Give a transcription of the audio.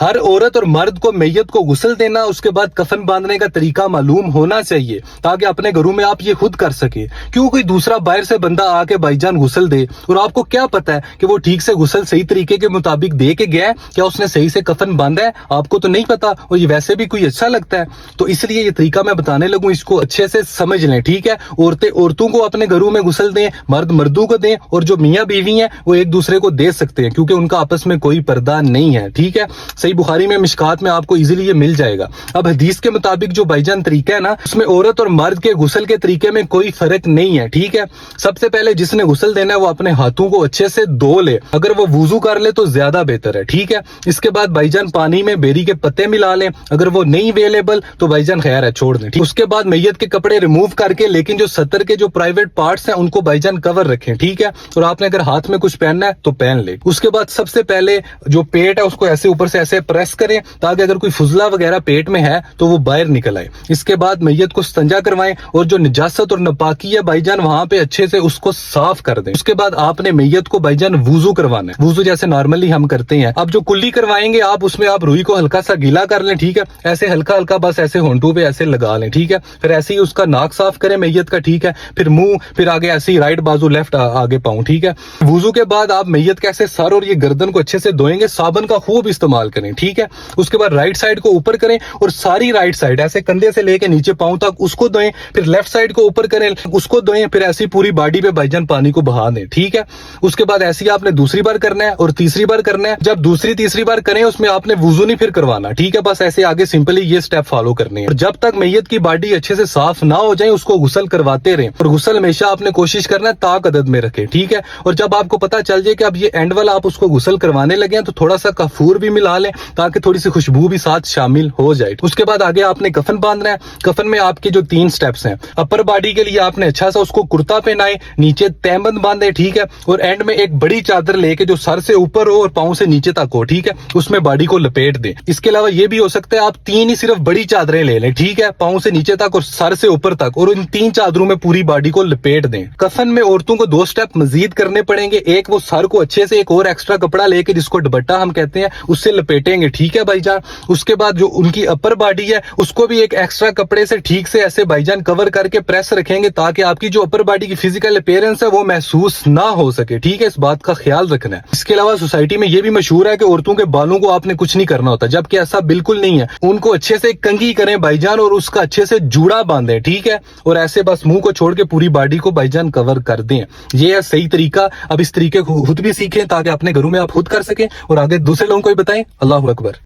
ہر عورت اور مرد کو میت کو غسل دینا، اس کے بعد کفن باندھنے کا طریقہ معلوم ہونا چاہیے تاکہ اپنے گھروں میں آپ یہ خود کر سکے. کیوں کوئی دوسرا باہر سے بندہ آ کے بھائی جان غسل دے اور آپ کو کیا پتا ہے کہ وہ ٹھیک سے غسل صحیح طریقے کے مطابق دے کے گیا ہے، کیا اس نے صحیح سے کفن باندھا ہے؟ آپ کو تو نہیں پتا، اور یہ ویسے بھی کوئی اچھا لگتا ہے. تو اس لیے یہ طریقہ میں بتانے لگوں، اس کو اچھے سے سمجھ لیں. ٹھیک ہے، عورتیں عورتوں کو اپنے گھروں میں غسل دیں، مرد مردوں کو دیں، اور جو میاں بیوی ہیں وہ ایک دوسرے کو دے سکتے ہیں کیونکہ ان کا آپس میں کوئی پردہ نہیں ہے. ٹھیک ہے، صحیح بخاری میں مشکات میں آپ کو ایزیلی یہ مل جائے گا. اب حدیث کے مطابق جو بھائی جان طریقہ ہے نا، اس میں عورت اور مرد کے غسل کے طریقے میں کوئی فرق نہیں ہے. ٹھیک ہے، سب سے پہلے جس نے غسل دینا ہے وہ اپنے ہاتھوں کو اچھے سے دھو لے، اگر وہ وضو کر لے تو زیادہ بہتر ہے. ٹھیک ہے، اس کے بعد بھائی جان پانی میں بیری کے پتے ملا لیں، اگر وہ نہیں اویلیبل تو بھائی جان خیر ہے، چھوڑ دیں. اس کے بعد میت کے کپڑے ریموو کر کے، لیکن جو ستر کے جو پرائیویٹ پارٹس ہیں ان کو بھائی جان کور رکھیں. ٹھیک ہے، اور آپ نے اگر ہاتھ میں کچھ پہننا ہے تو پہن لے. اس کے بعد سب سے پہلے جو پیٹ ہے اس کو ایسے اوپر سے ایسے پریس کریں تاکہ اگر کوئی فضلہ وغیرہ پیٹ میں ہے تو وہ باہر نکل آئے. اس کے بعد میت کو استنجا کروائیں اور جو نجاست اور ناپاکی ہے بھائی جان وہاں پہ اچھے سے اس کو صاف کر دیں. اس کے بعد آپ نے میت کو بھائی جان وضو کروانا ہے، وضو جیسے نارملی ہم کرتے ہیں. اب جو کلی کروائیں گے آپ، اس میں آپ روئی کو ہلکا سا گیلا کر لیں. ٹھیک ہے، ایسے ہلکا ہلکا بس ایسے ہونٹوں پہ ایسے لگا لیں. ٹھیک ہے، پھر ایسے ہی اس کا ناک صاف کریں میت کا. ٹھیک ہے، پھر منہ، پھر آگے ایسے ہی رائٹ بازو لیفٹ آگے پاؤں. ٹھیک ہے، وضو کے بعد آپ میت کے ایسے سر اور یہ گردن کو اچھے سے دھوئیں گے، صابن کا خوب استعمال کریں. ٹھیک ہے، اس کے بعد رائٹ سائڈ کو اوپر کریں اور ساری رائٹ سائڈ ایسے کندھے سے لے کے نیچے پاؤں تک اس کو دھوئیں. پھر لیفٹ سائڈ کو اوپر کریں، اس کو دھوئیں. پھر ایسی پوری باڈی پہ بھائی جان پانی کو بہا دیں. ٹھیک ہے، اس کے بعد ایسی آپ نے دوسری بار کرنا ہے اور تیسری بار کرنا ہے. جب دوسری تیسری بار کریں اس میں آپ نے وضو نہیں پھر کروانا. ٹھیک ہے، بس ایسے آگے سمپلی یہ سٹیپ فالو کرنے ہیں. اور جب تک میت کی باڈی اچھے سے صاف نہ ہو جائے اس کو غسل کرواتے رہیں، اور غسل ہمیشہ آپ نے کوشش کرنا ہے طاق عدد میں رکھیں. ٹھیک ہے، اور جب آپ کو پتا چل جائے کہ اب یہ اینڈ والا آپ اس کو غسل کروانے لگے ہیں تو تھوڑا سا کافور بھی ملا لیں تاکہ تھوڑی سی خوشبو بھی ساتھ شامل ہو جائے. اس کے بعد آگے آپ نے کفن باندھنا ہے. کفن میں آپ کے جو 3 سٹیپس ہیں، اپر باڈی کے لیے آپ نے اچھا سا اس کو کرتا پہنائے، نیچے تہبند باندھے. ٹھیک ہے، اور اینڈ میں ایک بڑی چادر لے کے جو سر سے اوپر ہو اور پاؤں سے نیچے تک ہو. ٹھیک ہے، اس میں باڈی کو لپیٹ دیں. اس کے علاوہ یہ بھی ہو سکتا ہے آپ 3 ہی صرف بڑی چادریں لے لیں. ٹھیک ہے، پاؤں سے نیچے تک اور سر سے اوپر تک، اور ان 3 چادروں میں پوری باڈی کو لپیٹ دیں. کفن میں عورتوں کو 2 سٹیپ مزید کرنے پڑیں گے. ایک وہ سر کو اچھے سے ایک اور ایکسٹرا کپڑا لے کے جس کو دوپٹہ ہم کہتے ہیں اس سے لپیٹیں گے. ٹھیک ہے بھائی جان، اس کے بعد جو ان کی اپر باڈی ہے اس کو بھی ایک ایکسٹرا کپڑے سے ٹھیک سے ایسے بھائی جان کور کر کے پریس رکھیں گے تاکہ آپ کی جو اپر باڈی کی فزیکل اپیرنس ہے وہ محسوس نہ ہو سکے. ٹھیک ہے، اس بات کا خیال رکھنا ہے. اس کے علاوہ سوسائٹی میں یہ بھی مشہور ہے کہ عورتوں کے بالوں کو آپ نے کچھ نہیں کرنا ہوتا، جبکہ ایسا بالکل نہیں ہے. ان کو اچھے سے کنگھی کریں بھائی جان اور اس کا اچھے سے جوڑا باندھیں. ٹھیک ہے، اور ایسے بس منہ کو چھوڑ کے پوری باڈی کو بھائی جان کور کر دیں. یہ ہے صحیح طریقہ. اب اس طریقے کو خود بھی سیکھیں تاکہ اپنے گھروں میں آپ خود کر سکیں اور آگے دوسرے لوگوں کو بھی بتائیں. اللہ اکبر.